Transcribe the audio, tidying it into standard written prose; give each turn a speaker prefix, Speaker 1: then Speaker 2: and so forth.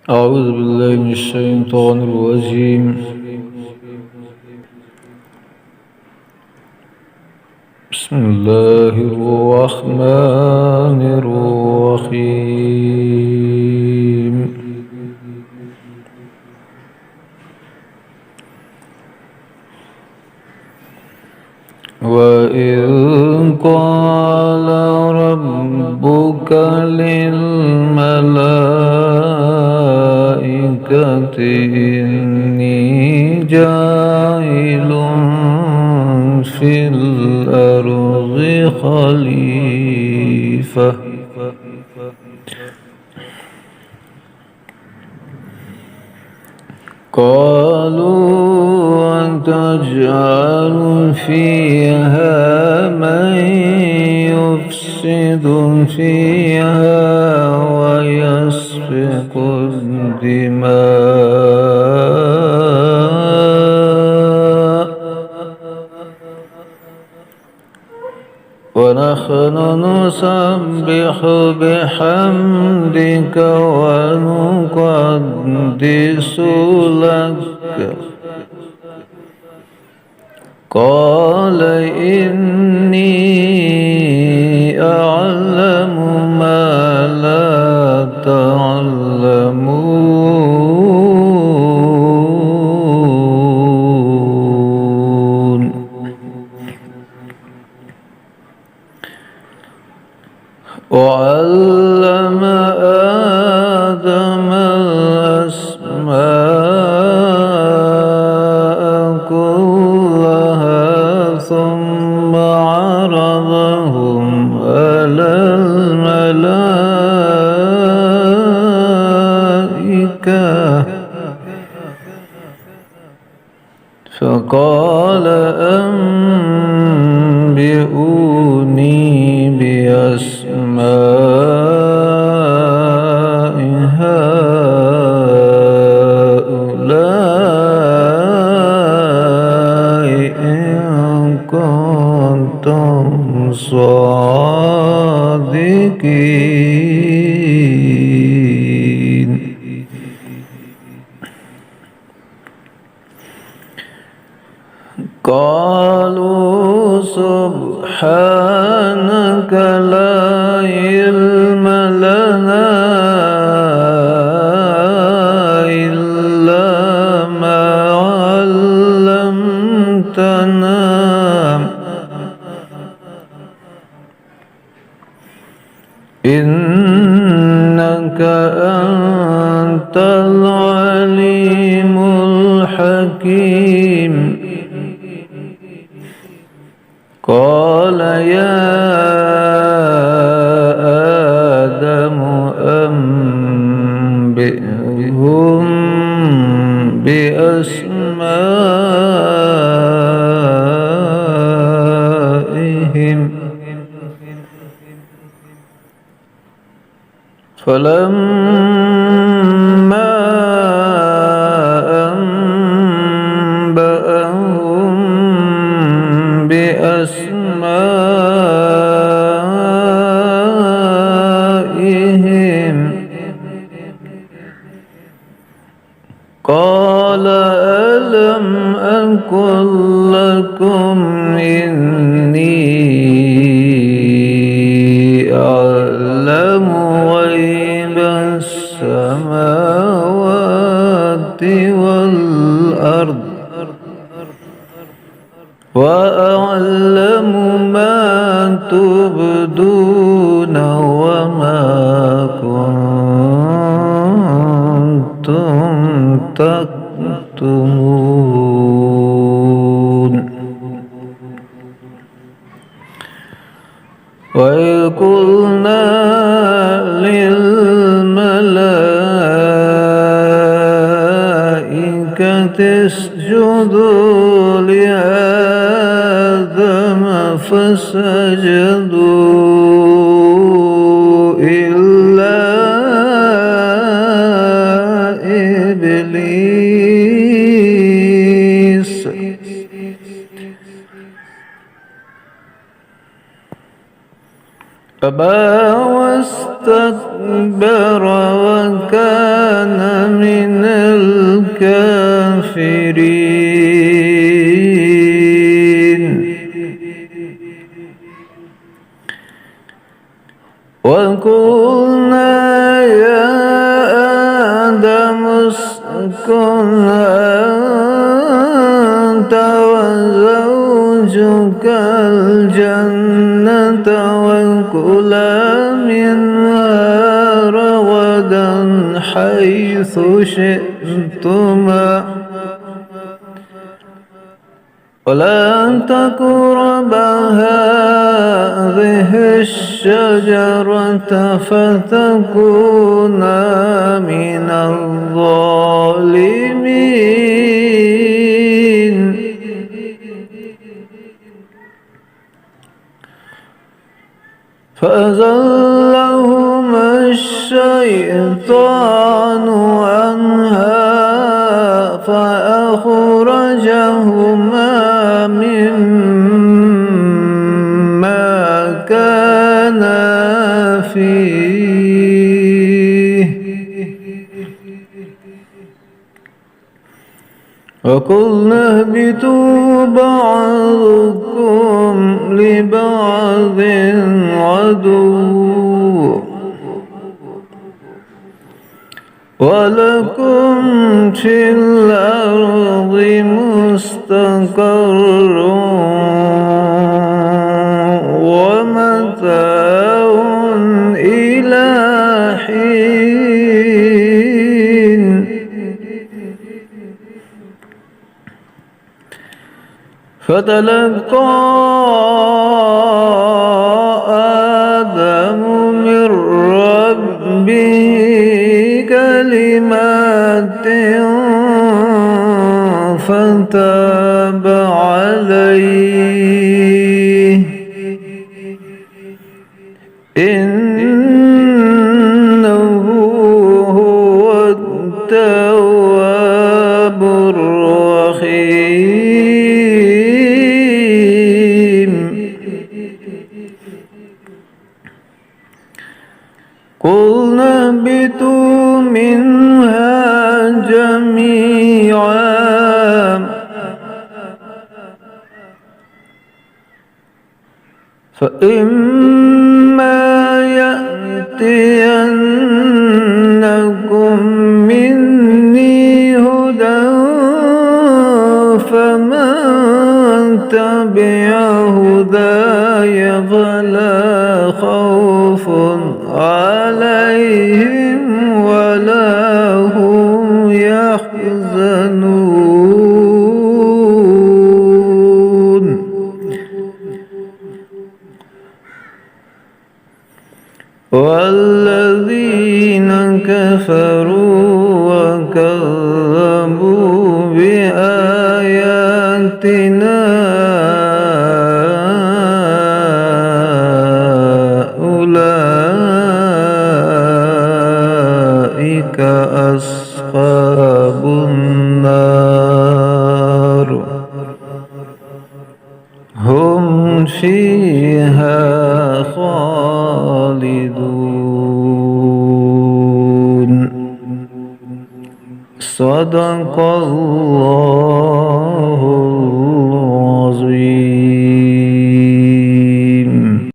Speaker 1: أعوذ بالله من الشيطان الرجيم. بسم الله الرحمن الرحيم. وإذ قال ربك للملائكة إني جاعل في الأرض خليفة قالوا وتجعل فيها من يفسد فيها ويسفك الدماء ونحن نسبح بحمدك ونقدس لك قال إني أعلم ما لا تعلمون وعلم آدم الأسماء كلها ثم عرضهم على الملائكة فقال أنبئوني بأسماء هؤلاء إن كنتم صادقين. قالوا سبحانك لا علم لنا إلا ما علمتنا إنك أنت العليم الحكيم. قال يا آدم أنبئهم بأسمائهم فلما أنبأهم بأسمائهم قال ألم أقل لكم إني أعلم غيب السماوات والأرض وأعلم ما تبدون وما كنتم تكتمون. وإذ قلنا للملائكة اسجدوا لآدم فسجدوا إلا إبليس أبى واستكبر كان من الكافرين. وقلنا يا آدم اسكن أنت وزوجك الجنة وكلا منها رغدا حيث شئتما ولا تقربا هذه الشجرة فتكونا من الظالمين. فأزلهما الشيطان عنها فأخرجهما مما كانا فيه. وقلنا اهبطوا بعضكم لبعض عدو ولكم في الأرض مستقر ومتاع إلى حين. فتلقى آدم من ربه كلمات فتاب عليه إنه هو التواب الرحيم. قلنا اهبطوا منها جميعا فإما يأتينكم مني هدى فمن تبع هداي فلا خوف عليهم ولا هم يحزنون. والذين كفروا وكذبوا بآياتنا أولئك أصحاب النار هم فيها خالدون. صدق الله